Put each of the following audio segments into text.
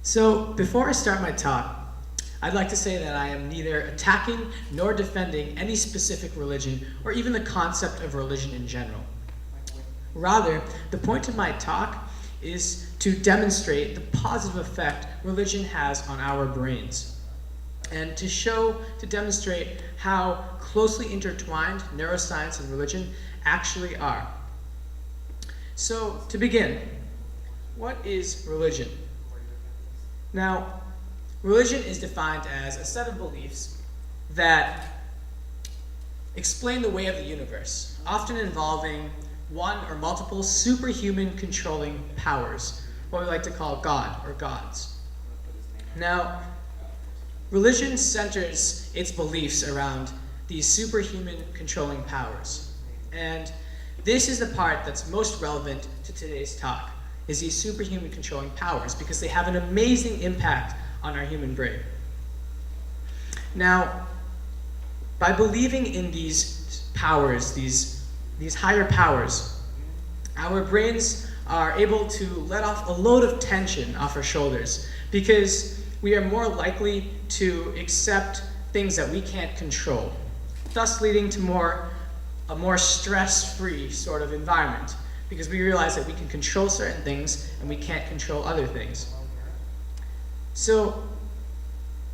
So before I start my talk, I'd like to say that I am neither attacking nor defending any specific religion or even the concept of religion in general. Rather, the point of my talk is to demonstrate the positive effect religion has on our brains, and to demonstrate how closely intertwined neuroscience and religion actually are. So, to begin, what is religion? Now, religion is defined as a set of beliefs that explain the way of the universe, often involving one or multiple superhuman controlling powers, what we like to call God or gods. Now, religion centers its beliefs around these superhuman controlling powers. And this is the part that's most relevant to today's talk, is these superhuman controlling powers, because they have an amazing impact on our human brain. Now, by believing in these powers, these higher powers, our brains are able to let off a load of tension off our shoulders, because we are more likely to accept things that we can't control, thus leading to a more stress-free sort of environment, because we realize that we can control certain things and we can't control other things. So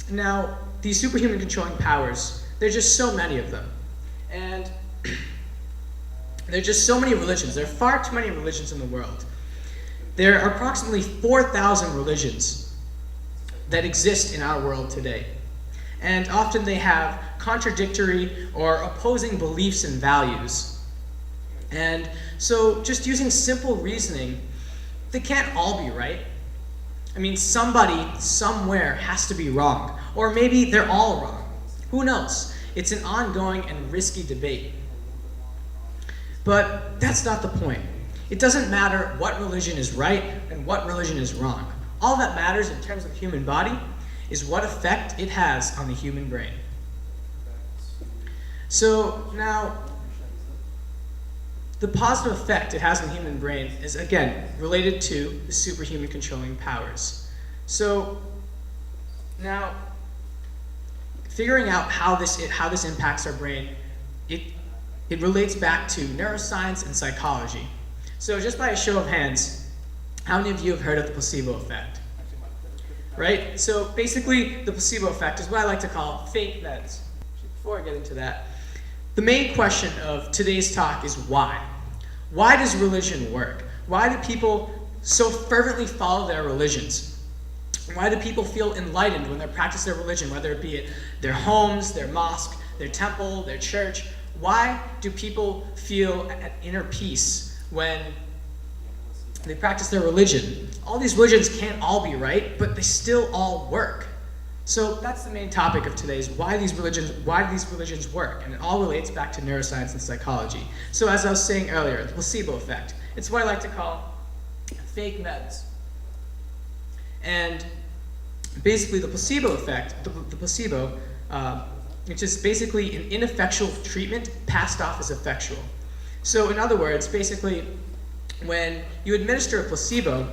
now, these superhuman controlling powers, there's just so many of them. And there are just so many religions. There are far too many religions in the world. There are approximately 4,000 religions that exist in our world today. And often they have contradictory or opposing beliefs and values. And so just using simple reasoning, they can't all be right. I mean, somebody somewhere has to be wrong. Or maybe they're all wrong. Who knows? It's an ongoing and risky debate. But that's not the point. It doesn't matter what religion is right and what religion is wrong. All that matters in terms of the human body is what effect it has on the human brain. So now, the positive effect it has on the human brain is, again, related to the superhuman controlling powers. So now, figuring out how this impacts our brain, it relates back to neuroscience and psychology. So just by a show of hands, how many of you have heard of the placebo effect? Right? So basically, the placebo effect is what I like to call fake meds. Before I get into that, the main question of today's talk is why? Why does religion work? Why do people so fervently follow their religions? Why do people feel enlightened when they practice their religion, whether it be at their homes, their mosque, their temple, their church? Why do people feel at inner peace when they practice their religion? All these religions can't all be right, but they still all work. So that's the main topic of today, is why do these religions work? And it all relates back to neuroscience and psychology. So as I was saying earlier, the placebo effect. It's what I like to call fake meds. And basically the placebo effect, the placebo, which is basically an ineffectual treatment passed off as effectual. So in other words, basically, when you administer a placebo,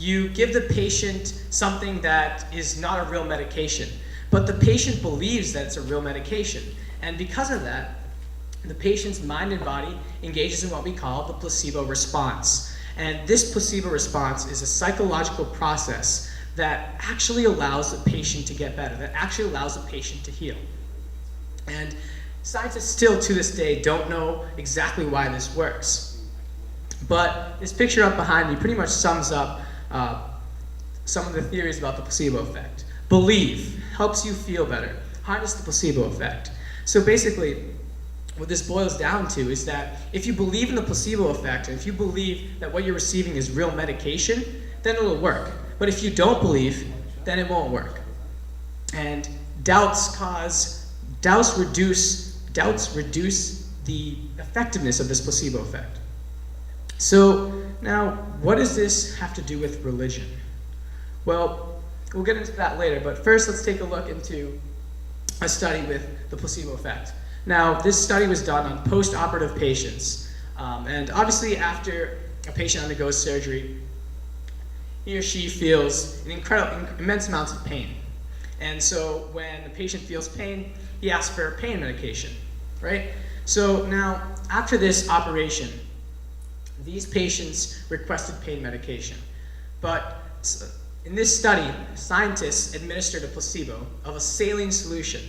you give the patient something that is not a real medication, but the patient believes that it's a real medication. And because of that, the patient's mind and body engages in what we call the placebo response. And this placebo response is a psychological process that actually allows the patient to get better, that actually allows the patient to heal. And scientists still to this day don't know exactly why this works. But this picture up behind me pretty much sums up some of the theories about the placebo effect. Believe helps you feel better. Harness the placebo effect. So basically, what this boils down to is that if you believe in the placebo effect, and if you believe that what you're receiving is real medication, then it'll work. But if you don't believe, then it won't work. And doubts reduce the effectiveness of this placebo effect. So now, what does this have to do with religion? Well, we'll get into that later, but first let's take a look into a study with the placebo effect. Now, this study was done on post-operative patients, and obviously after a patient undergoes surgery, he or she feels immense amounts of pain. And so when the patient feels pain, he asks for pain medication, right? So now, after this operation, these patients requested pain medication. But in this study, scientists administered a placebo of a saline solution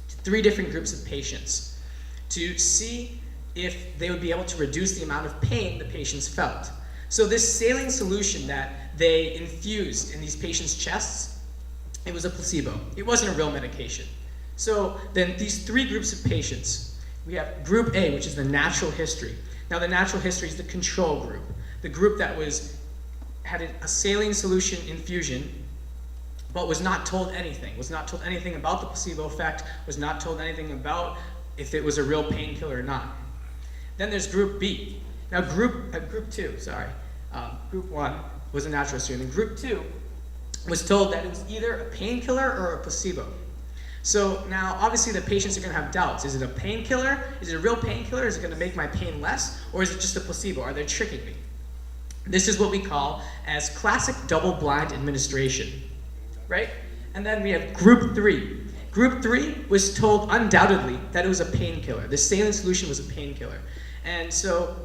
to 3 different groups of patients to see if they would be able to reduce the amount of pain the patients felt. So this saline solution that they infused in these patients' chests, it was a placebo. It wasn't a real medication. So then these 3 groups of patients, we have group A, which is the natural history. Now the natural history is the control group, the group that had a saline solution infusion, but was not told anything about the placebo effect, was not told anything about if it was a real painkiller or not. Then there's group B. Now group 2, group 1 was a natural history, and then group 2 was told that it was either a painkiller or a placebo. So now, obviously, the patients are going to have doubts. Is it a painkiller? Is it a real painkiller? Is it going to make my pain less? Or is it just a placebo? Are they tricking me? This is what we call as classic double-blind administration, right? And then we have group 3. Group 3 was told undoubtedly that it was a painkiller. The saline solution was a painkiller. And so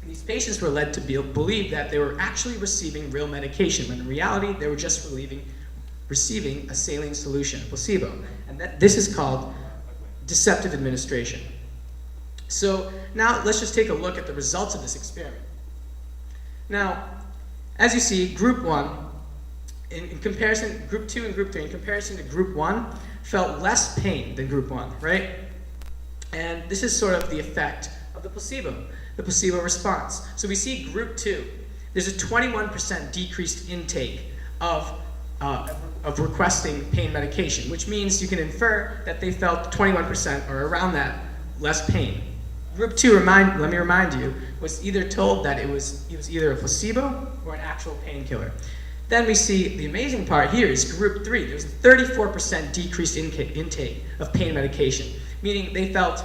these patients were led to believe that they were actually receiving real medication, when in reality, they were just receiving a saline solution, a placebo. And this is called deceptive administration. So now let's just take a look at the results of this experiment. Now, as you see, group 1, in comparison, group 2 and group 3, in comparison to group 1, felt less pain than group 1, right? And this is sort of the effect of the placebo response. So we see group 2, there's a 21% decreased intake of requesting pain medication, which means you can infer that they felt 21% or around that less pain. Group 2, let me remind you, was either told that it was either a placebo or an actual painkiller. Then we see the amazing part here is group 3. There was a 34% decreased intake of pain medication, meaning they felt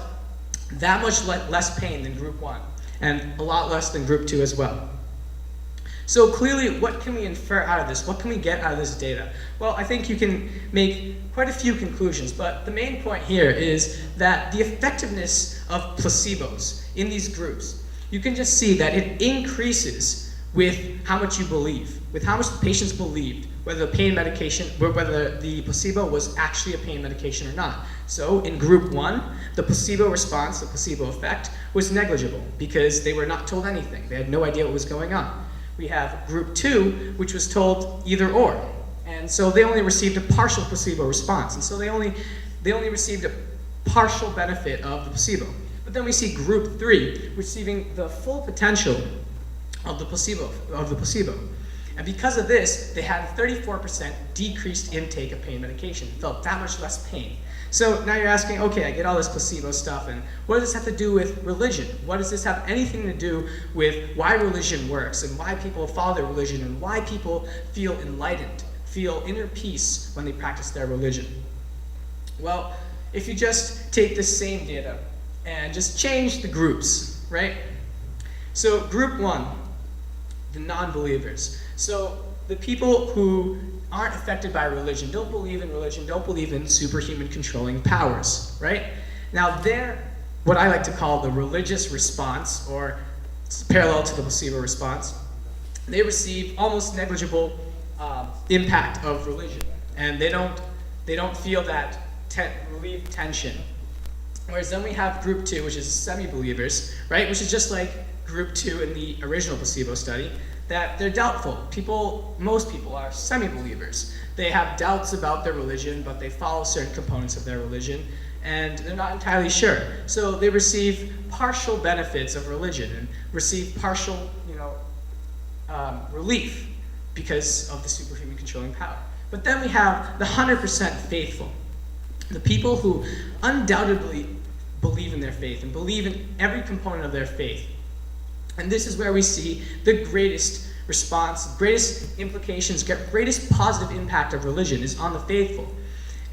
that much less pain than group 1, and a lot less than group 2 as well. So clearly, what can we infer out of this? What can we get out of this data? Well, I think you can make quite a few conclusions, but the main point here is that the effectiveness of placebos in these groups, you can just see that it increases with how much you believe, with how much the patients believed whether the placebo was actually a pain medication or not. So in group 1, the placebo response, the placebo effect, was negligible because they were not told anything. They had no idea what was going on. We have group 2, which was told either or. And so they only received a partial placebo response. And so they only received a partial benefit of the placebo. But then we see group 3 receiving the full potential of the placebo. And because of this, they had a 34% decreased intake of pain medication, felt that much less pain. So now you're asking, okay, I get all this placebo stuff, and what does this have to do with religion? What does this have anything to do with why religion works, and why people follow their religion, and why people feel enlightened, feel inner peace when they practice their religion? Well, if you just take the same data and just change the groups, right? So group 1, the non-believers. So the people who aren't affected by religion, don't believe in religion, don't believe in superhuman controlling powers, right? Now they're what I like to call the religious response, or parallel to the placebo response. They receive almost negligible impact of religion, and they don't feel that relieved tension. Whereas then we have group 2, which is semi-believers, right? Which is just like group 2 in the original placebo study, that they're doubtful. Most people are semi-believers. They have doubts about their religion, but they follow certain components of their religion, and they're not entirely sure. So they receive partial benefits of religion and receive partial, relief because of the superhuman controlling power. But then we have the 100% faithful, the people who undoubtedly believe in their faith and believe in every component of their faith. And this is where we see the greatest response, greatest implications, greatest positive impact of religion is on the faithful.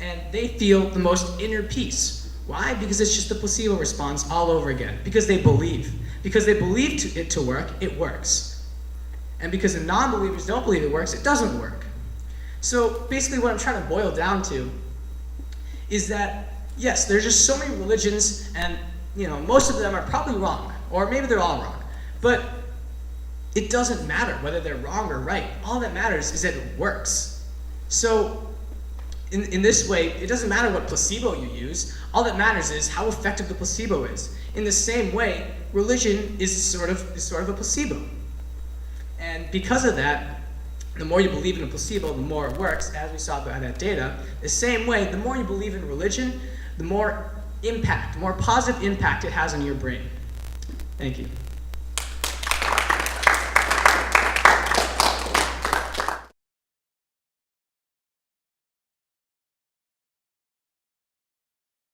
And they feel the most inner peace. Why? Because it's just the placebo response all over again. Because they believe. Because they believe it to work, it works. And because the non-believers don't believe it works, it doesn't work. So basically what I'm trying to boil down to is that, yes, there's just so many religions, and most of them are probably wrong, or maybe they're all wrong. But it doesn't matter whether they're wrong or right. All that matters is that it works. So in this way, it doesn't matter what placebo you use. All that matters is how effective the placebo is. In the same way, religion is sort of a placebo. And because of that, the more you believe in a placebo, the more it works, as we saw by that data. The same way, the more you believe in religion, the more impact, more positive impact it has on your brain. Thank you.